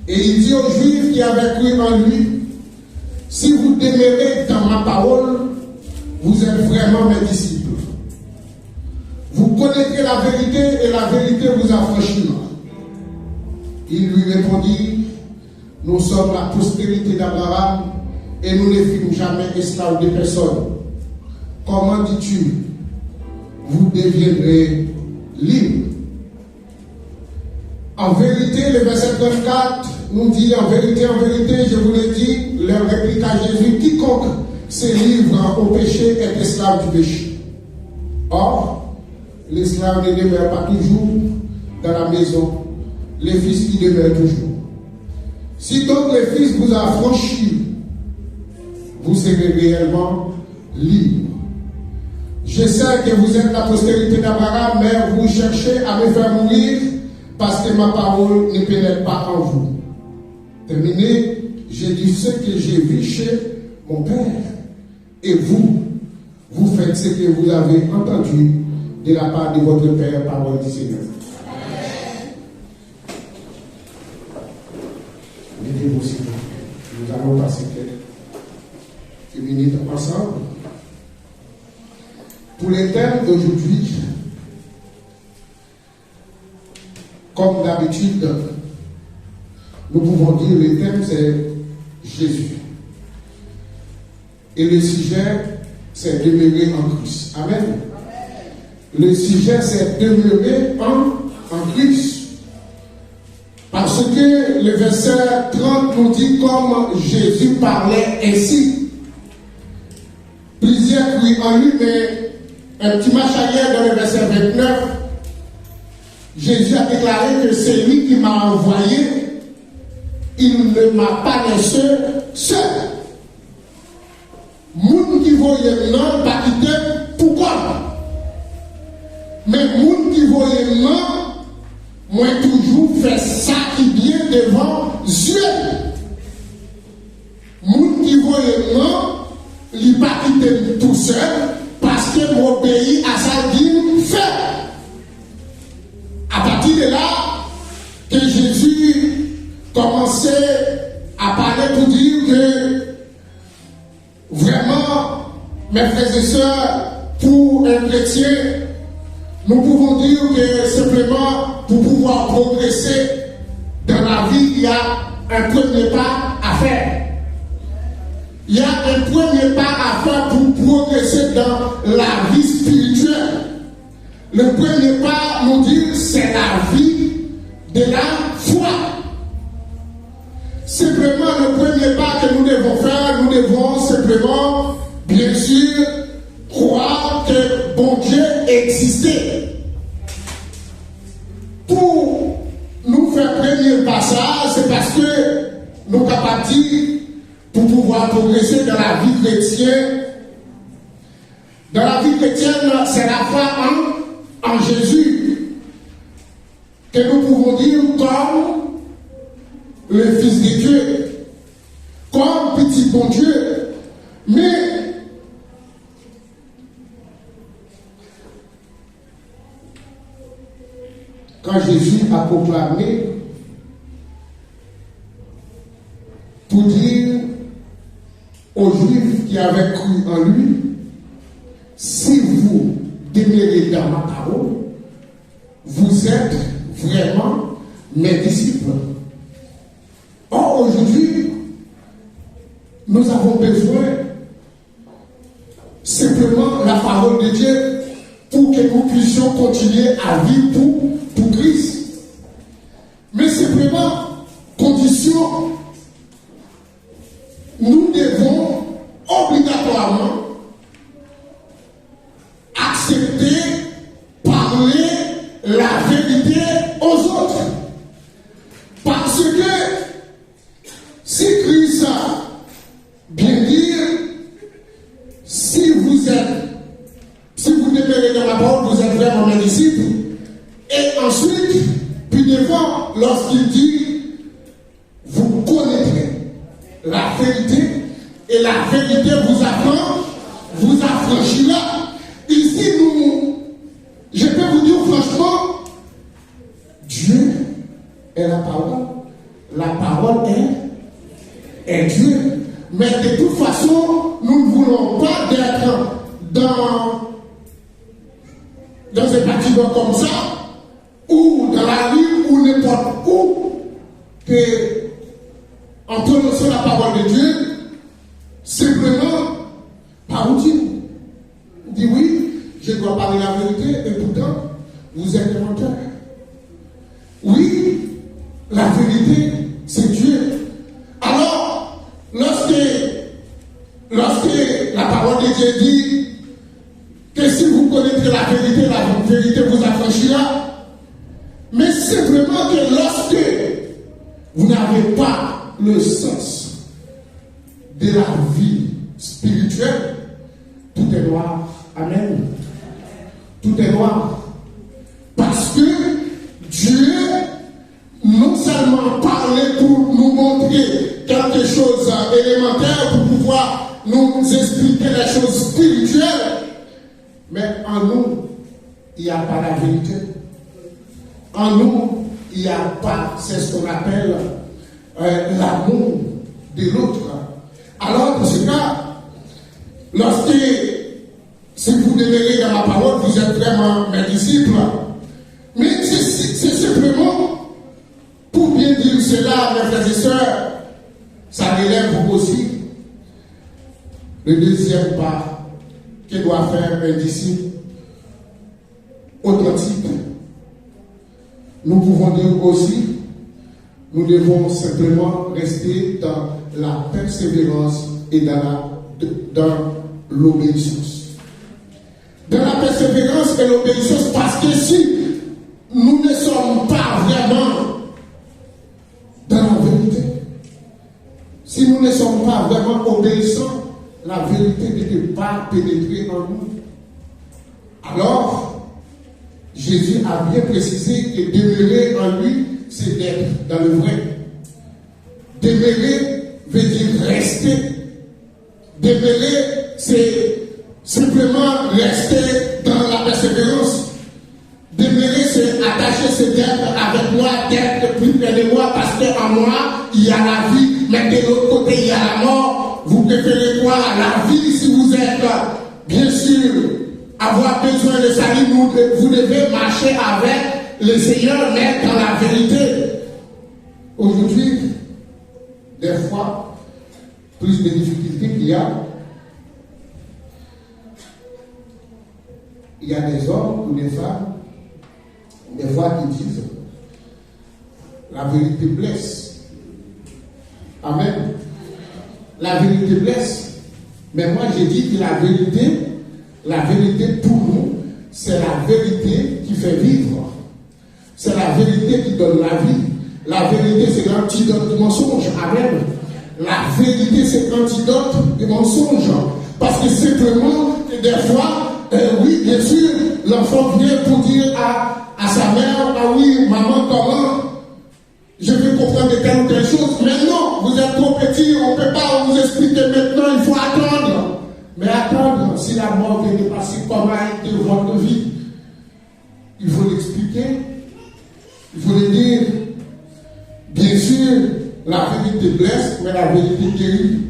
Et il dit aux Juifs qui avaient cru en lui, si vous demeurez dans ma parole, vous êtes vraiment mes disciples. Vous connaîtrez la vérité et la vérité vous affranchira. Il lui répondit, nous sommes la postérité d'Abraham et nous ne fûmes jamais esclaves de personne. Comment dis-tu, vous deviendrez libres? En vérité, le verset 34 nous dit, en vérité, je vous l'ai dit, leur répliqua Jésus, quiconque se livre au péché est esclave du péché. Or, l'esclave ne demeure pas toujours dans la maison, le Fils qui demeure toujours. Si donc le Fils vous a affranchi, vous serez réellement libre. Je sais que vous êtes la postérité d'Abraham, mais vous cherchez à me faire mourir parce que ma parole ne pénètre pas en vous. Terminé, j'ai dit ce que j'ai vu chez mon Père. Et vous, vous faites ce que vous avez entendu de la part de votre Père, parole du Seigneur. Mettez-vous s'il vous plaît. Nous allons passer quelques minutes ensemble. Pour les thèmes d'aujourd'hui, comme d'habitude, nous pouvons dire le thème c'est Jésus. Et le sujet c'est demeurer en Christ. Amen. Le sujet c'est demeurer en Christ. Parce que le verset 30 nous dit comme Jésus parlait ainsi. Plusieurs crient en lui, mais un petit match arrière dans le verset 29, Jésus a déclaré que c'est lui qui m'a envoyé, il ne m'a pas laissé seul. Moun qui voyait non, pas quitter, pourquoi? Mais moun qui voyait non, moi toujours fait ça qui vient devant Dieu. Moun qui voyait non, il pas quitter tout seul, parce que m'obéit à ça qu'il fait. À partir de là, que Jésus commençait à parler pour dire que vraiment, mes frères et sœurs, pour un chrétien, nous pouvons dire que simplement pour pouvoir progresser dans la vie, il y a un premier pas à faire. Il y a un premier pas à faire pour progresser dans la vie spirituelle. Le premier pas, nous dit, c'est la vie de la foi. Simplement, le premier pas que nous devons faire, nous devons simplement, bien sûr, croire que bon Dieu existait. Pour nous faire premier passage, c'est parce que nous sommes capables de dire, pour pouvoir progresser dans la vie chrétienne. Dans la vie chrétienne, c'est la foi en Jésus que nous pouvons dire comme le Fils de Dieu, comme petit bon Dieu. Mais quand Jésus a proclamé pour dire aux Juifs qui avaient cru en lui, si vous demeurez dans ma parole, vous êtes vraiment mes disciples. Or, aujourd'hui, nous avons besoin simplement la parole de Dieu pour que nous puissions continuer à vivre pour Christ. Mais simplement, condition, nous devons obligatoirement accepter, parler la vérité aux autres. Parce que si Christ a bien dit, si vous demeurez dans la parole, vous êtes vraiment mes disciples. Et ensuite, puis devant, lorsqu'il dit, vous connaîtrez la vérité, et la vérité vous affranchira. Ici, je peux vous dire franchement, Dieu est la parole, La parole est Dieu. Mais de toute façon, nous ne voulons pas d'être dans un bâtiment comme ça, ou dans la rue, ou n'importe où, que en prononçant la parole de Dieu, simplement par routine. On dit oui, je dois parler la vérité, et pourtant, vous êtes menteur. Oui, la vérité, c'est Dieu. Alors, lorsque la parole de Dieu dit que si vous connaîtrez la vérité vous affranchira, mais simplement que lorsque vous n'avez pas le sens de la vie spirituelle, tout est noir. Amen. Tout est noir. Parce que Dieu non seulement parlait pour nous montrer quelque chose d'élémentaire, pour pouvoir nous expliquer les choses spirituelles, mais en nous, il n'y a pas la vérité. En nous, il n'y a pas, c'est ce qu'on appelle l'amour de l'autre. Alors, dans ce cas, lorsque, si vous demeurez dans la parole, vous êtes vraiment mes disciples. Mais c'est simplement, pour bien dire cela, mes frères et sœurs, ça relève aussi le deuxième pas que doit faire un disciple authentique. Nous pouvons dire aussi, nous devons simplement rester dans la persévérance et dans l'obéissance. Dans la persévérance et l'obéissance, parce que si nous ne sommes pas vraiment dans la vérité, si nous ne sommes pas vraiment obéissants, la vérité ne peut pas pénétrer en nous. Alors, Jésus a bien précisé que demeurer en lui, c'est d'être dans le vrai. Demeurer veut dire rester. Demeurer, c'est simplement rester dans la persévérance. Demeurer, c'est attacher, c'est d'être avec moi, d'être plus près de moi, parce qu'en moi, il y a la vie, mais de l'autre côté, il y a la mort. Vous préférez quoi? La vie, si vous êtes, bien sûr, avoir besoin de salut, vous devez marcher avec le Seigneur, mais dans la vérité. Aujourd'hui, des fois, plus de difficultés qu'il y a des hommes ou des femmes, des fois qui disent la vérité blesse. Amen. La vérité blesse. Mais moi j'ai dit que la vérité pour nous, c'est la vérité qui fait vivre. C'est la vérité qui donne la vie. La vérité, c'est l'antidote du mensonge. Amen. La vérité, c'est l'antidote du mensonge. Parce que simplement, des fois, oui, bien sûr, l'enfant vient pour dire à sa mère, ah oui, maman, comment je vais comprendre de telle ou telle chose. Mais non, vous êtes trop petit, on ne peut pas vous expliquer maintenant, il faut attendre. Mais attendre, si la mort vient de passer, comment a été votre vie? Il faut l'expliquer. Il faut le dire. Bien sûr, la vérité blesse, mais la vérité guérit.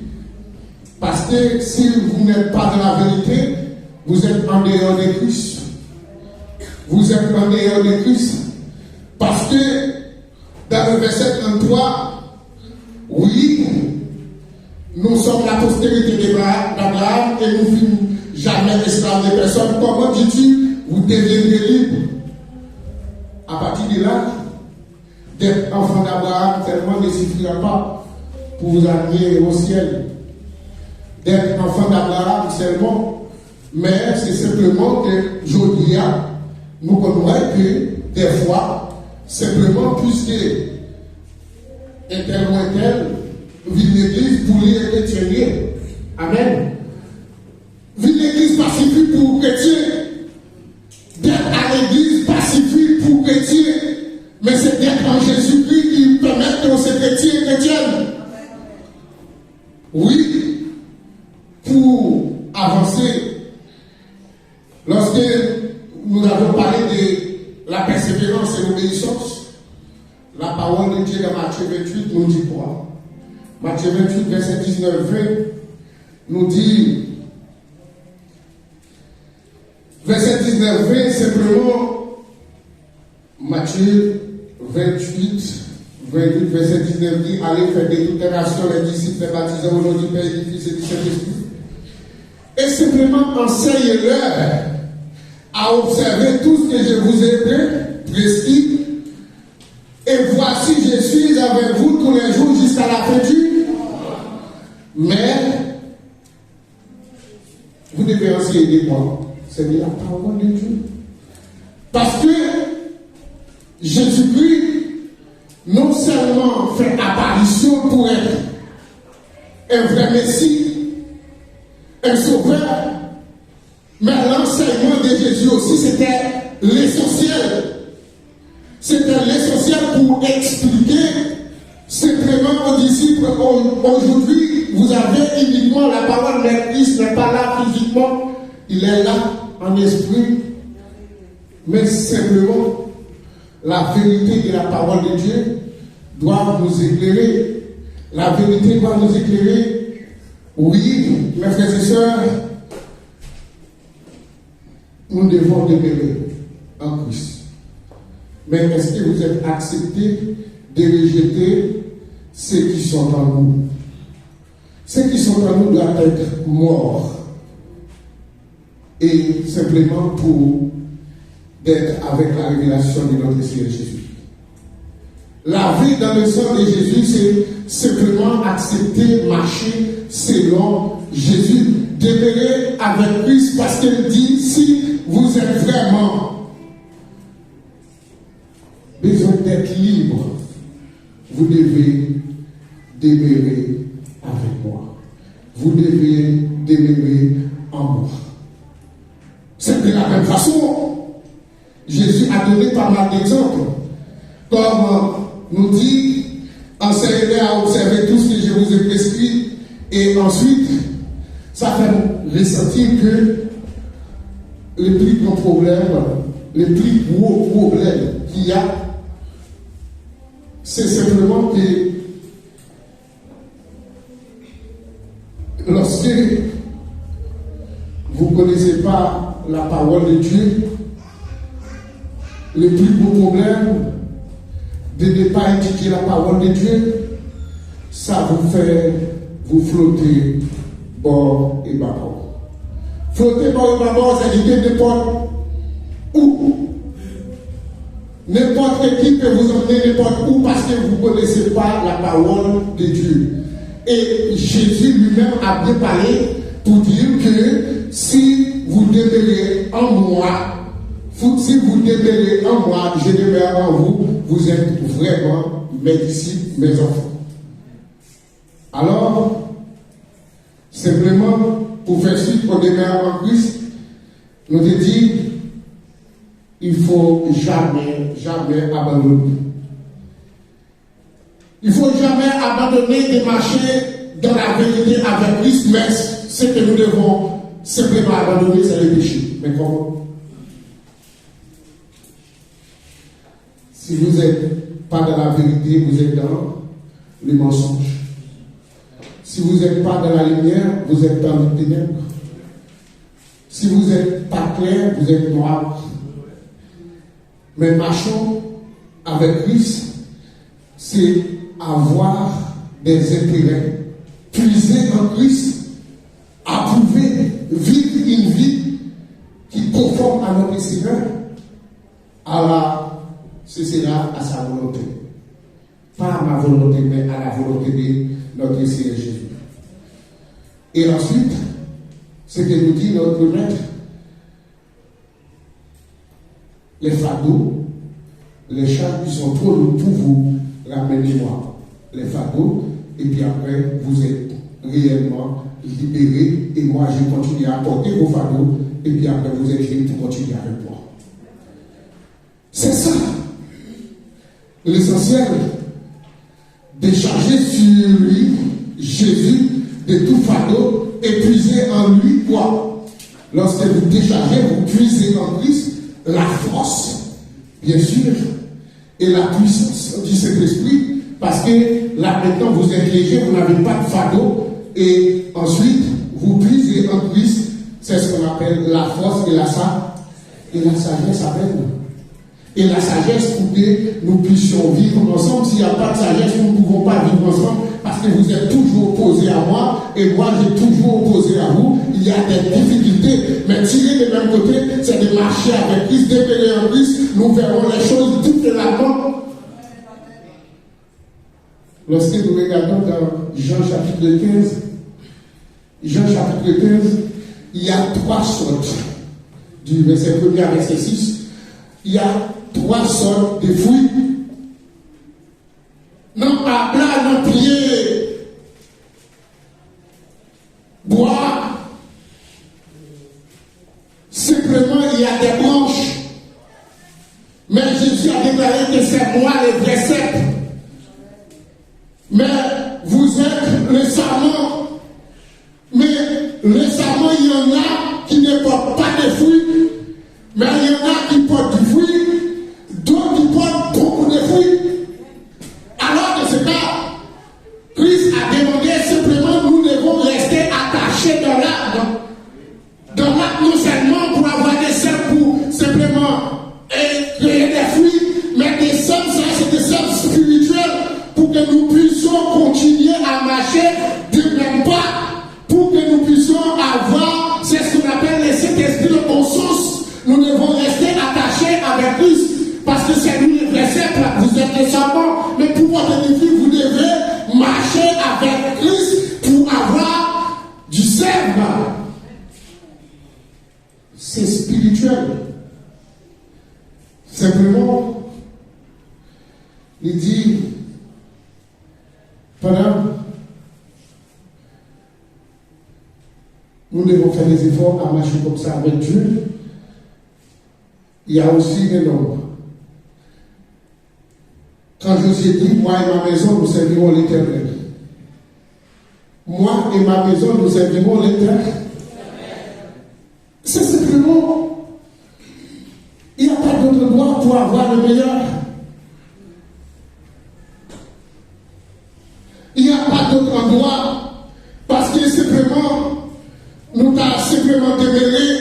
Parce que si vous n'êtes pas dans la vérité, vous êtes en dehors de Christ. Vous êtes en dehors de Christ. Parce que dans le verset 33, oui, nous sommes la postérité d'Abraham et nous ne fûmes jamais esclaves de personne. Comment dis-tu, vous deviendrez libre? À partir de là, d'être enfant d'Abraham tellement ne suffira pas pour vous amener au ciel. D'être enfant d'Abraham seulement, mais c'est simplement que aujourd'hui, nous connaissons que des fois, simplement puisque un tel ou un tel vit l'église pour les chrétiens. Amen. Vit l'église pacifique pour chrétiens. D'être à l'église pacifique pour chrétiens. Mais c'est d'être en Jésus-Christ qui permet que ces chrétiens et chrétiennes. Oui, pour avancer, lorsque nous avons parlé de la persévérance et l'obéissance, La parole de Dieu dans Matthieu 28 nous dit quoi? Matthieu 28, verset 19-20 nous dit, verset 19-20, simplement, Matthieu 28, verset 19 dit, allez faire des déclarations, les disciples, les baptisants au nom du Père, du Fils et du Saint-Esprit. Et simplement enseignez-leur à observer tout ce que je vous ai prescrit. Et voici, je suis avec vous tous les jours jusqu'à la fin du monde. Mais vous devez enseigner moi. C'est la parole de Dieu. Parce que Jésus-Christ non seulement fait apparition pour être un vrai Messie, un sauveur, mais l'enseignement de Jésus aussi, c'était l'essentiel. C'était l'essentiel pour expliquer simplement aux disciples, aujourd'hui, vous avez uniquement la parole, mais Christ n'est pas là physiquement, il est là en esprit, mais simplement, la vérité de la parole de Dieu doit nous éclairer. La vérité doit nous éclairer. Oui, mes frères et sœurs, nous devons demeurer en Christ. Mais est-ce que vous êtes acceptés de rejeter ceux qui sont en nous? Ceux qui sont en nous doivent être morts. Et simplement pour d'être avec la révélation de notre Seigneur Jésus. La vie dans le sang de Jésus, c'est simplement accepter, marcher selon Jésus. Demeurer avec Christ parce qu'il dit, si vous êtes vraiment besoin d'être libre, vous devez demeurer avec moi. Vous devez demeurer en moi. C'est de la même façon. Jésus a donné pas mal d'exemples. Comme nous dit, enseignez à observer tout ce que je vous ai prescrit. Et ensuite, ça fait ressentir que le plus gros problème, le plus gros problème qu'il y a, c'est simplement que lorsque vous ne connaissez pas la parole de Dieu, le plus gros problème de ne pas étudier la parole de Dieu, ça vous fait vous flotter bord et bâbord. Flotter bord et bâbord, c'est dire n'importe où. N'importe qui peut vous emmener n'importe où parce que vous ne connaissez pas la parole de Dieu. Et Jésus lui-même a bien parlé pour dire que si vous demeurez en moi, si vous demeurez en moi, je demeure en vous, vous êtes vraiment mes disciples, mes enfants. Alors, simplement, pour faire suite au demeure en Christ, nous te dit, il ne faut jamais abandonner. Il ne faut jamais abandonner de marcher dans la vérité avec Christ, mais ce que nous devons simplement abandonner, c'est le péché. Mais comment? Si vous n'êtes pas dans la vérité, vous êtes dans le mensonge. Si vous n'êtes pas dans la lumière, vous êtes dans les ténèbres. Si vous n'êtes pas clair, vous êtes noir. Mais marchons avec Christ, c'est avoir des intérêts, puiser en Christ, approuver, vivre une vie qui conforme à notre Seigneur, ce sera à sa volonté. Pas à ma volonté, mais à la volonté de notre Seigneur Jésus. Et ensuite, ce que nous dit notre maître, les fardeaux, les charges qui sont trop lourds pour vous, ramenez-moi les fardeaux, et puis après, vous êtes réellement libérés, et moi, je continue à porter vos fardeaux, et puis après, vous êtes libres pour continuer avec moi. C'est ça, l'essentiel, décharger sur lui, Jésus, de tout fardeau, et puiser en lui quoi? Lorsque vous déchargez, vous puisez en Christ la force, bien sûr, et la puissance du Saint-Esprit, parce que là maintenant vous êtes léger, vous n'avez pas de fardeau, et ensuite vous puisez en Christ, c'est ce qu'on appelle la force et la sagesse avec nous. Et la sagesse pour que nous puissions vivre ensemble. S'il n'y a pas de sagesse, nous ne pouvons pas vivre ensemble parce que vous êtes toujours opposés à moi et moi j'ai toujours opposé à vous. Il y a des difficultés, mais tirer de même côté, c'est de marcher avec Christ, demeurer en Christ. Nous verrons les choses différemment. Lorsque nous regardons dans Jean chapitre 15, il y a 3 sortes, du verset 1er à verset 6, il y a 3 sortes de fruits. Non, à plat, non, prier, boire. Simplement, il y a des branches. Mais Jésus a déclaré que c'est moi les vrais cèpes. Mais vous êtes le sarment. Mais le sarment, il y en a qui ne portent pas de fruits. Mais il y en a qui portent du fruit, d'autres qui portent beaucoup de fruits. Alors que c'est pas, Christ a demandé simplement, nous devons rester attachés dans l'arbre. Dans l'arbre, non seulement pour avoir des seins, pour simplement créer des fruits, mais des seins, ça c'est des seins spirituels, pour que nous puissions continuer à marcher du même pas, pour que nous puissions avoir, c'est ce qu'on appelle le Saint-Esprit de bon sens. Nous devons rester attachés avec Christ, parce que c'est lui le vrai simple. Vous êtes les serpents, mais pour votre défi, vous devez marcher avec Christ pour avoir du sève. C'est spirituel. Simplement, il dit, pendant, nous devons faire des efforts à marcher comme ça avec Dieu. Il y a aussi un nombre. Quand Josué dit, moi et ma maison, nous servirons l'Éternel. Moi et ma maison, nous servirons l'Éternel. C'est simplement, il n'y a pas d'autre endroit pour avoir le meilleur. Il n'y a pas d'autre endroit, parce que simplement, nous avons simplement démêlé,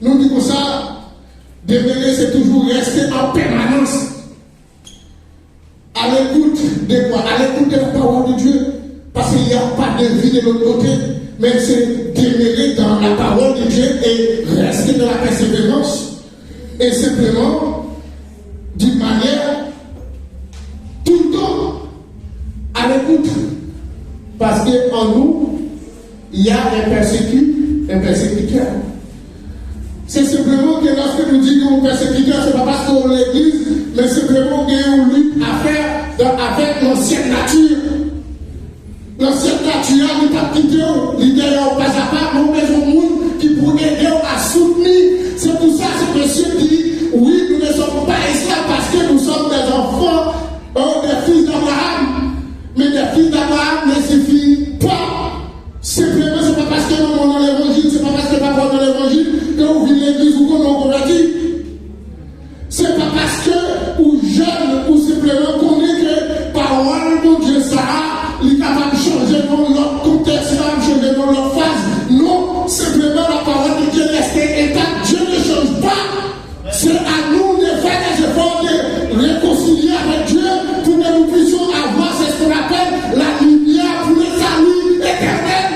nous disons ça. Demeurer, c'est toujours rester en permanence à l'écoute de quoi? À l'écoute de la parole de Dieu. Parce qu'il n'y a pas de vie de l'autre côté, mais c'est demeurer dans la parole de Dieu et rester dans la persévérance. Et simplement, d'une manière, tout le temps, à l'écoute. Parce qu'en nous, il y a un persécuteur. C'est simplement que lorsque nous disons qu'on persécuteur, ce n'est pas parce qu'on est l'église, mais simplement qu'on lutte à faire avec l'ancienne nature. L'ancienne nature, nous ne pas quitter l'idée pas à pas, nous mettons monde qui pour aider à soutenir. C'est pour ça que monsieur dit, oui, nous ne sommes pas esclaves parce que nous sommes des enfants, des fils d'Abraham. Mais des fils d'Abraham ne suffit pas. Simplement, ce n'est pas parce que nous sommes dans l'évangile, ce n'est pas parce que nous sommes dans l'évangile que vous vivez l'église ou qu'on nous convertit. Ce n'est pas parce que, ou jeune, ou simplement qu'on est que parole de Dieu, ça il est capable de changer dans leur contexte, il va changer dans leur phase. Non, simplement la parole de Dieu reste intacte. Dieu ne change pas. C'est à nous de faire des efforts de réconcilier avec Dieu pour que nous puissions avoir ce qu'on appelle la lumière pour le salut éternel.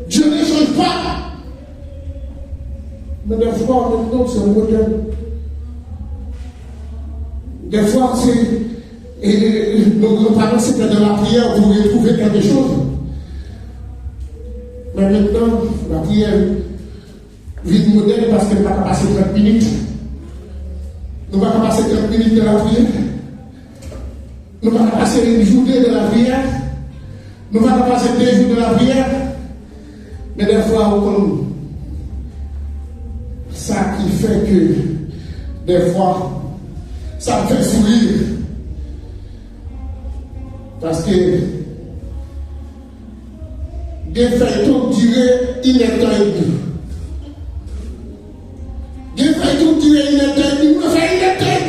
Dieu ne change pas. Mais des fois, maintenant, c'est un modèle. Des fois, c'est. Et nos grands-parents, c'était dans la prière pour retrouver quelque chose. Mais maintenant, la prière vite modèle parce qu'elle ne va pas passer 30 minutes. Nous ne va pas passer 30 minutes de la prière. Nous ne va pas passer une journée de la prière. Nous ne va pas passer 2 jours de la prière. Mais des fois, comme ça qui fait que, des fois, ça me fait sourire. Parce que des feuilletons durent une éternité. Des feuilletons durent une éternité. Nous faisons une éternité.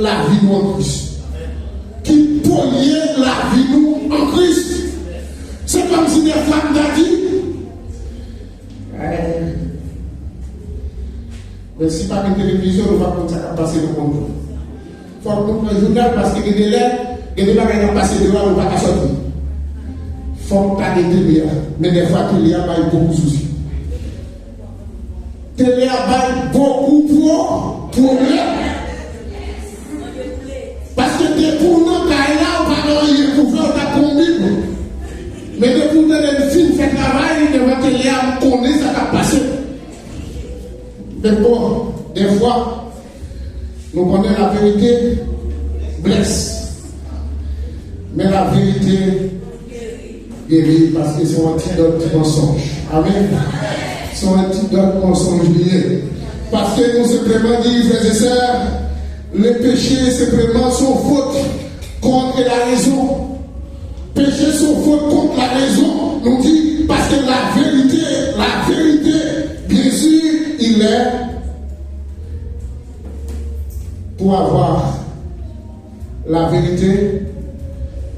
la vie nous en Christ. Qui poliait la vie nous en Christ. C'est comme si des femmes m'ont dit, mais si pas de télévision, on va comme ça passer le monde. Il faut qu'on prenne le journal parce que les délais, les débats qui ont passé devant, on ne va pas sortir. Il faut pas de télé, mais des fois, télé a beaucoup de soucis. Télé a beaucoup de problèmes. Parce que des pour nous, quand là, on va dans les couverts, on va conduire. Mais des pour nous, les films fait travail, devant télé, on connaît ça qui a passé. Mais bon, des fois, nous connaissons la vérité blesse. Mais la vérité guérit parce que c'est un antidote mensonge. Amen. C'est un antidote mensonge lié. Parce que nous simplement dit, frères et sœurs, le péché simplement son faute contre la raison. Péché son faute contre la raison. Nous dit parce que la vérité, bien sûr, il est pour avoir la vérité,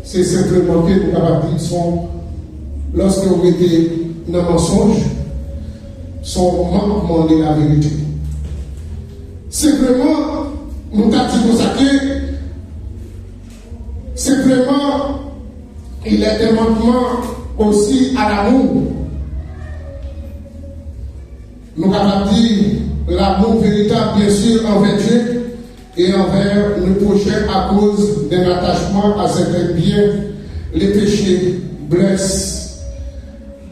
c'est simplement que nous capables de sont lorsque vous mettez dans le mensonge, sont manquement de la vérité. Simplement, nous avons dit ça que simplement il est un manquement aussi à l'amour. Nous avons dit l'amour véritable, bien sûr, envers Dieu et envers le prochain à cause d'un attachement à certains biens. Les péchés blessent.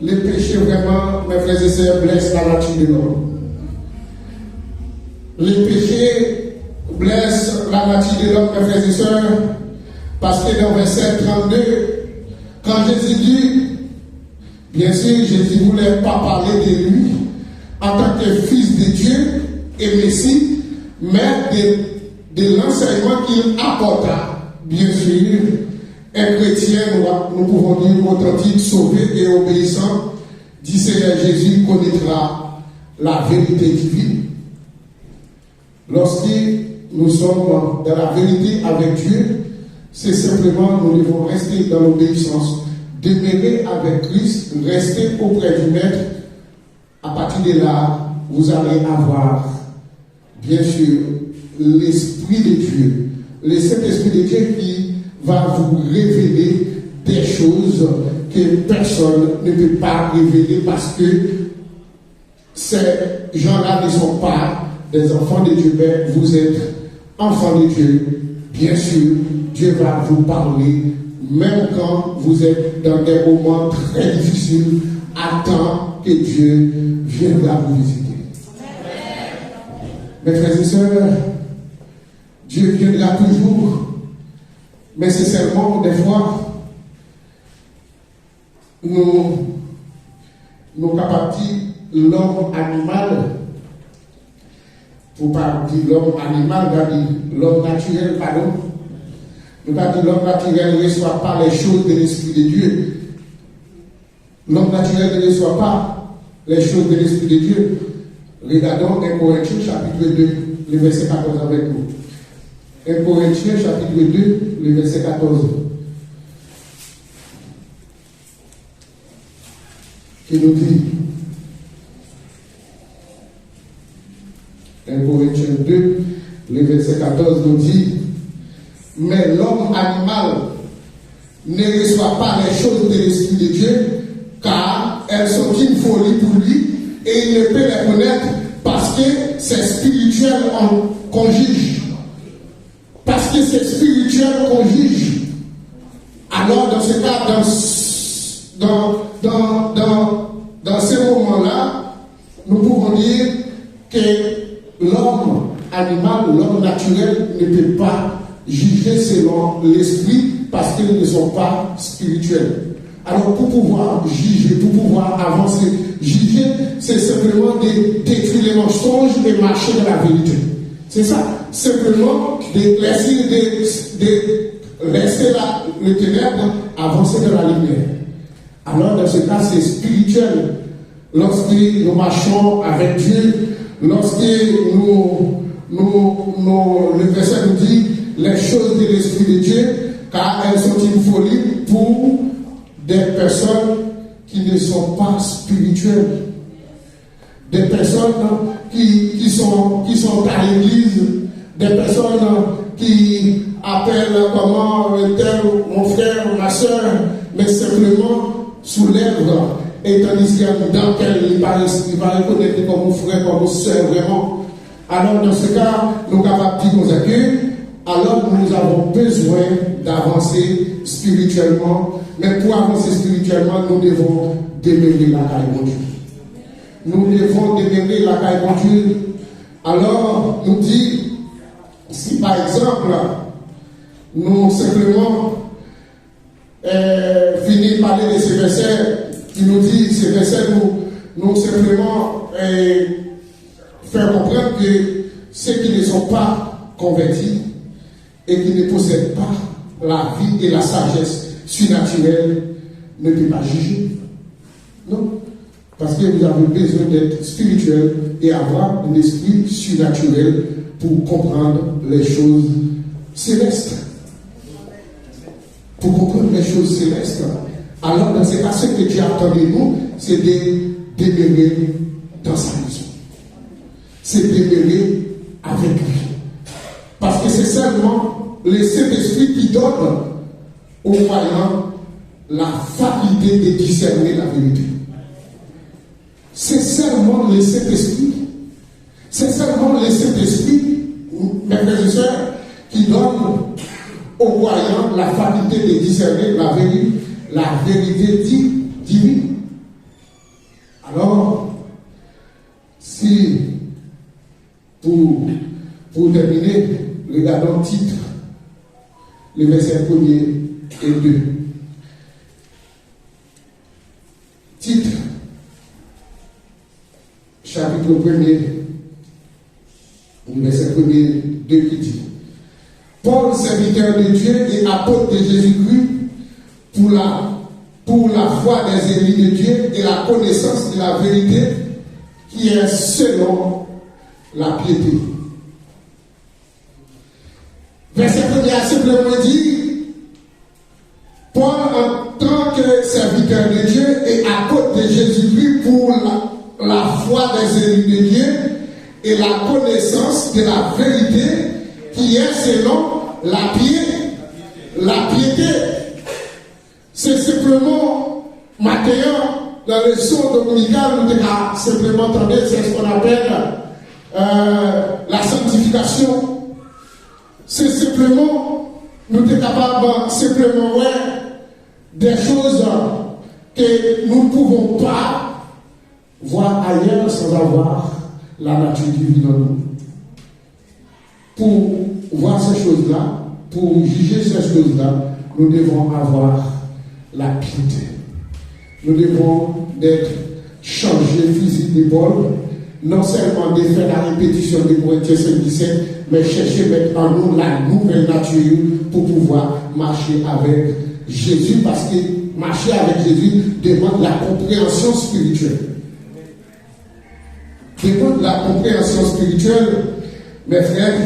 Les péchés, vraiment, mes frères et sœurs, blessent la nature de l'homme. Les péchés blessent la nature de l'homme, mes frères et sœurs, parce que dans verset 32, quand Jésus dit, bien sûr, Jésus ne voulait pas parler de lui en tant que fils de Dieu et Messie, mais de l'enseignement qu'il apporta, bien sûr, un chrétien, nous pouvons dire authentique, sauvé et obéissant, dit Seigneur Jésus, connaîtra la vérité divine. Lorsque nous sommes dans la vérité avec Dieu, c'est simplement nous devons rester dans l'obéissance, demeurer avec Christ, rester auprès du Maître. À partir de là, vous allez avoir, bien sûr, l'Esprit de Dieu, le Saint-Esprit de Dieu qui va vous révéler des choses que personne ne peut pas révéler parce que ces gens-là ne sont pas des enfants de Dieu, mais vous êtes enfants de Dieu. Bien sûr, Dieu va vous parler, même quand vous êtes dans des moments très difficiles, attends que Dieu viendra vous visiter. Mes frères et sœurs, Dieu viendra toujours, mais c'est seulement des fois, nous capables de dire l'homme animal, pour pas dire l'homme animal, on va dire l'homme naturel, pardon. Nous va dire l'homme naturel ne reçoit pas les choses de l'Esprit de Dieu. L'homme naturel ne reçoit pas les choses de l'Esprit de Dieu. Regardons 1 Corinthiens chapitre 2, le verset 14 avec nous. 1 Corinthiens chapitre 2, le verset 14. Qui nous dit 1 Corinthiens 2, le verset 14 nous dit, mais l'homme animal ne reçoit pas les choses de l'Esprit de Dieu, car elles sont une folie pour lui, et il ne peut les connaître parce que c'est spirituel qu'on juge. Parce que c'est spirituel qu'on juge. Alors dans ce cas, dans ces moments-là, nous pouvons dire que l'homme animal, l'homme naturel ne peut pas juger selon l'esprit parce qu'ils ne sont pas spirituels. Alors pour pouvoir juger, pour pouvoir avancer, juger, c'est simplement de détruire les mensonges et marcher dans la vérité. C'est ça. Simplement de laisser le ténèbre avancer dans la lumière. Alors dans ce cas, c'est spirituel. Lorsque nous marchons avec Dieu, lorsque le verset nous dit choses de l'Esprit de Dieu, car elles sont une folie pour des personnes qui ne sont pas spirituelles. Des personnes qui sont à l'église, des personnes qui appellent comment tel mon frère ou ma soeur, mais simplement sous l'œuvre, et tandis qu'il y a dans lequel il va reconnaître comme mon frère, comme mon soeur vraiment. Alors dans ce cas, nous sommes capables de dire que alors nous avons besoin d'avancer spirituellement, mais pour avancer spirituellement, nous devons demeurer la caille de Dieu. Nous devons demeurer la caille de Dieu. Alors, nous dit, si par exemple, nous simplement finissons par parler de ces versets, qui nous dit, ces versets nous simplement faire comprendre que ceux qui ne sont pas convertis et qui ne possèdent pas la vie et la sagesse surnaturelle ne peuvent pas juger. Non. Parce que vous avez besoin d'être spirituel et avoir un esprit surnaturel pour comprendre les choses célestes. Pour comprendre les choses célestes. Alors, dans ce cas, ce que Dieu attend de nous, c'est de demeurer dans sa maison. C'est de demeurer avec lui. Parce que c'est seulement le Saint-Esprit qui donne aux croyants la faculté de discerner la vérité. C'est seulement le Saint-Esprit. C'est seulement le Saint-Esprit, mes frères et sœurs, qui donne aux croyants la faculté de discerner la vérité divine. Alors, si, pour terminer, regardons le titre, les versets 1er et 2. Titre, chapitre 1er, verset 1er, 2 qui dit: Paul, serviteur de Dieu et apôtre de Jésus-Christ, pour la foi des élus de Dieu et la connaissance de la vérité qui est selon la piété. Verset 1er a simplement dit: Paul, en tant que serviteur de Dieu et apôtre de Jésus-Christ, pour la foi des élus de Dieu et la connaissance de la vérité qui est selon la piété. C'est simplement maintenant dans le son dominical, nous devons simplement entendre, c'est ce qu'on appelle la sanctification. C'est simplement, nous sommes capables simplement des choses que nous ne pouvons pas voir ailleurs sans avoir la nature divine en nous. Pour voir ces choses-là, pour juger ces choses-là, nous devons avoir la piété. Nous devons être changés physique d'épaule, non seulement de faire la répétition de Corinthiens 5:17, mais chercher mettre en nous la nouvelle nature pour pouvoir marcher avec Jésus, parce que marcher avec Jésus demande la compréhension spirituelle. Demande la compréhension spirituelle, mes frères.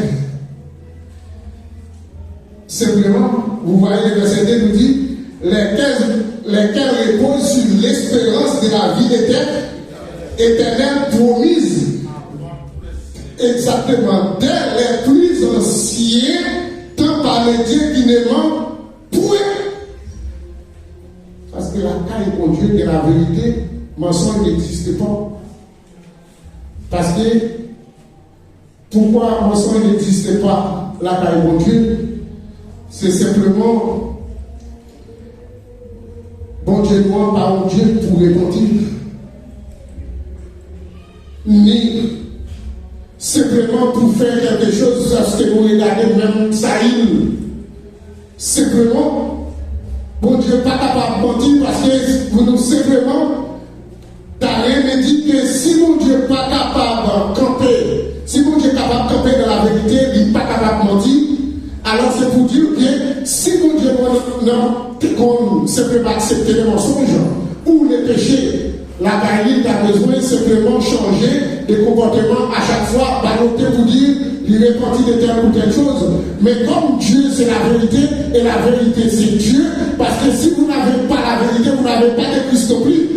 Simplement, vous voyez le verset 2 nous dit: lesquels reposent sur l'espérance de la vie éternelle promise. Exactement, dès les plus anciens, tant par le Dieu qui ne ment point. Parce que la caille pour Dieu de la vérité, mensonge n'existe pas. Parce que, pourquoi mensonge n'existe pas, la caille pour Dieu? C'est simplement, bon Dieu doit par un Dieu pour repentir. Ni simplement pour faire quelque chose, parce que vous regardez même Saïl. Simplement, bon Dieu n'est pas capable de mentir parce que vous nous simplement, t'arrêtez me dit que si mon Dieu n'est pas capable de camper, si mon Dieu est capable de camper dans la vérité, il n'est pas capable de mentir. Alors c'est pour dire que si mon Dieu ne peut pas accepter les mensonges ou les péchés, la Gaïlie a besoin simplement changer de comportement à chaque fois, baloter pour dire il repentit de telle ou telle chose. Mais comme Dieu c'est la vérité, et la vérité c'est Dieu, parce que si vous n'avez pas la vérité, vous n'avez pas de Christ non plus.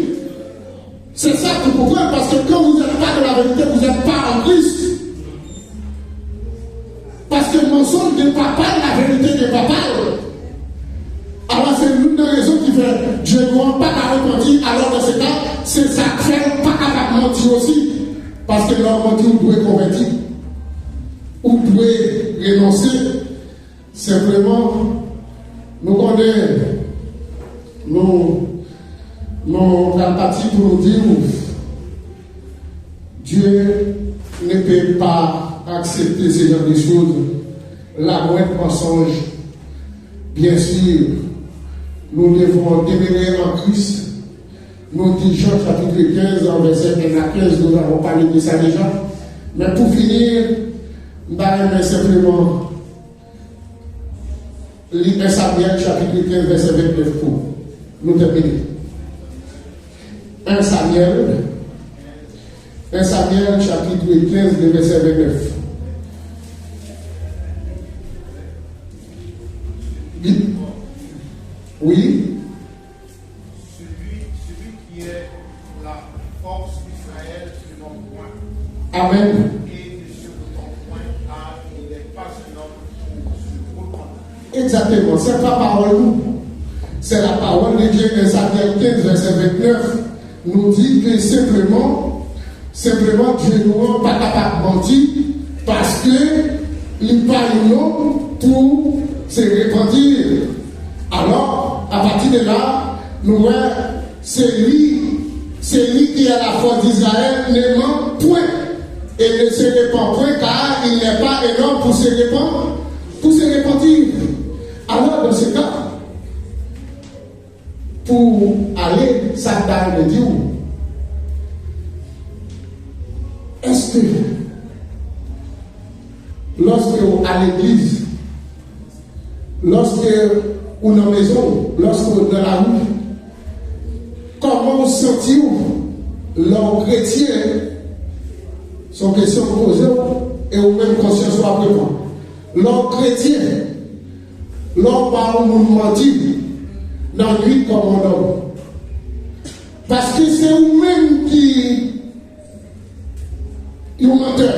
C'est ça que vous comprenez, parce que quand vous n'êtes pas de la vérité, vous n'êtes pas en Christ. Parce que le mensonge n'est pas parle, la vérité n'est pas parle. Alors c'est l'une des raisons qui fait Dieu ne rend pas à repentir. Alors dans ce cas, c'est ça qui fait pas capable de mentir aussi. Parce que leur mentir, vous pouvez convertir. Vous pouvez renoncer. Simplement, nous connaissons nos partis pour nous dire Dieu ne peut pas accepter ce genre de choses. La moindre mensonge, bien sûr, nous devons demeurer en Christ. Nous disons Jean chapitre 15, en verset 1 à 15, nous avons parlé de ça déjà. Mais pour finir, nous allons simplement lire 1 Samuel chapitre 15, verset 29 pour nous terminer. 1 Samuel chapitre 15, verset 29. Oui. Celui qui est la force d'Israël sur mon point. Amen. Et sur ton point, il n'est pas un homme pour se. Exactement. C'est pas parole nous. C'est la parole de Dieu. 1 Samuel 15, verset 29 nous dit que simplement Dieu nous rend pas capable de mentir parce que il parle non pour se repentir. Alors, à partir de là, nous voyons, c'est lui qui est la force d'Israël, ne ment point et ne se répand point, car il n'est pas un homme pour se répandre, pour se repentir. Alors, dans ce cas, pour aller, ça parle de Dieu. Est-ce que, lorsque à l'église, lorsque ou dans la maison, lorsque dans la rue, comment vous sentez-vous l'homme chrétien, son question posée, et ou même conscience soit présente. L'homme chrétien, l'homme par où nous mentir, dans la nuit comme un homme. Parce que c'est vous-même qui est menteur.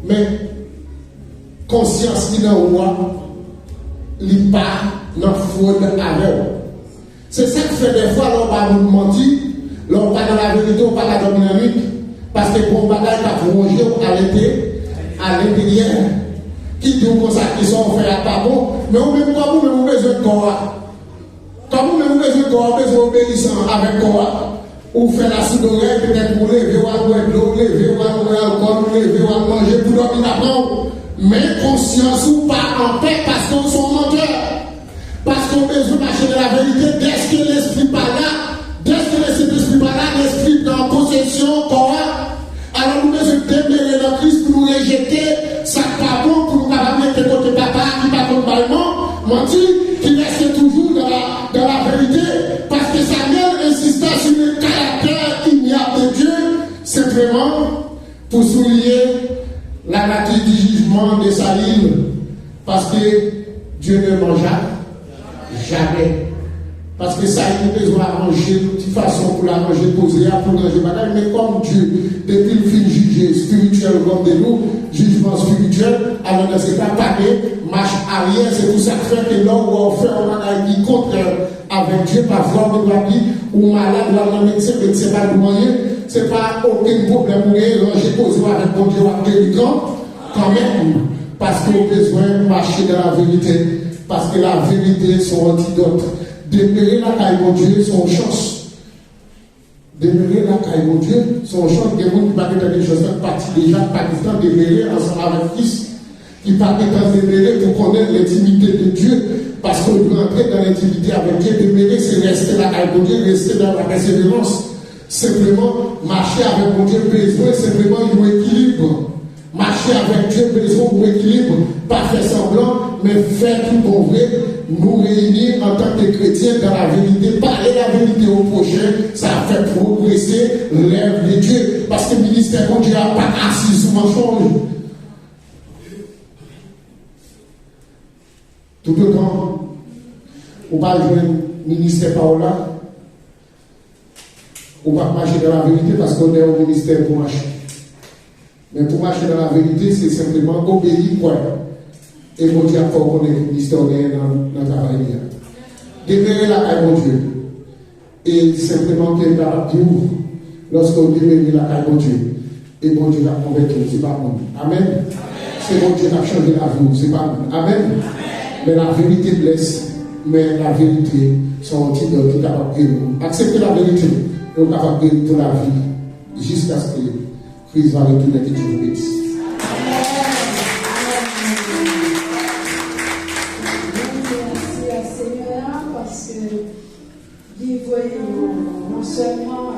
Mais conscience qui dans moi, il n'est pas dans fraude avec. C'est ça qui fait des fois, l'on va nous mentir, l'on va dans la vérité, on va dans la dynamique, parce que pour bagaille qui a rongé à l'intérieur, qui dit comme ça, qui sont faits à pas bon, mais on même pas vous, mais vous besoin de corps. Quand vous même besoin de corps, besoin d'obéissant avec corps, ou faire la soupe d'oreille, peut-être pour lever, ou à boire de l'eau, lever, ou à boire alcool, lever, ou à manger, pour dormir après. Mais conscience ou pas en paix parce qu'on sont menteurs. Parce qu'on a besoin de marcher de la vérité. Dès que l'esprit pas là, dès que l'esprit pas là, l'esprit dans possession, quoi. Alors nous devons demeurer dans Christ pour nous rejeter. Ça pas bon pour nous mettre de côté papa qui pas complètement menti, qui reste toujours dans la vérité. Parce que Samuel insista sur le caractère ignoble de Dieu, simplement pour souligner la nature du jugement de sa ligne, parce que Dieu ne mangea jamais. Parce que ça, il a besoin de manger de toute façon pour la manger posée, pour manger bagaille. Mais comme Dieu, depuis le fin juger spirituel comme de nous, jugement spirituel, alors dans ce cas, pas de marche arrière, c'est tout ça qui fait que l'homme va faire un bagaille qui contraire avec Dieu, parfois, on doit dire, ou malade, ou un médecin, mais c'est pas le moyen. C'est pas aucun problème pour ranger posé avec mon Dieu à délicat, quand même, parce qu'on a besoin de marcher dans la vérité, parce que la vérité est son antidote. Demeurer la caille mon Dieu, son chance. Demeurer la caille mon Dieu, son chance. Des gens qui parlent de des choses partie déjà, Pakistan, demeurer ensemble avec Christ, qui parlent de demeurer pour connaître l'intimité de Dieu, parce qu'on doit entrer dans l'intimité avec Dieu. Demeurer, c'est rester la caille mon Dieu, rester dans la persévérance. Simplement, marcher avec mon Dieu, besoin simplement un équilibre. Marcher avec Dieu, besoin d'un équilibre. Pas faire semblant, mais faire tout pour vrai. Nous réunir en tant que chrétiens dans la vérité. Parler la vérité au prochain, ça fait progresser l'œuvre de Dieu. Parce que le ministère de Dieu n'a pas assis sous mensonge. Tout autant, on va jouer un ministère par là, on va marcher dans la vérité parce qu'on est au ministère pour marcher. Mais pour marcher dans la vérité, c'est simplement obéir quoi. Et mon Dieu, encore qu'on est ministère dans le travail. Demeurer là à mon Dieu. Et simplement qu'il y a pour lorsqu'on demeure là à mon Dieu. Et mon Dieu va convaincre, c'est pas moi. Amen. C'est mon Dieu qui a changé la vie, c'est pas moi. Amen. Mais la vérité blesse. Mais la vérité, sont qui est capable de nous. Accepter la vérité, et on est capable de toute la vie. Jusqu'à ce que Christ va retourner et Dieu vous bénisse. Merci à Seigneur parce que vivre non seulement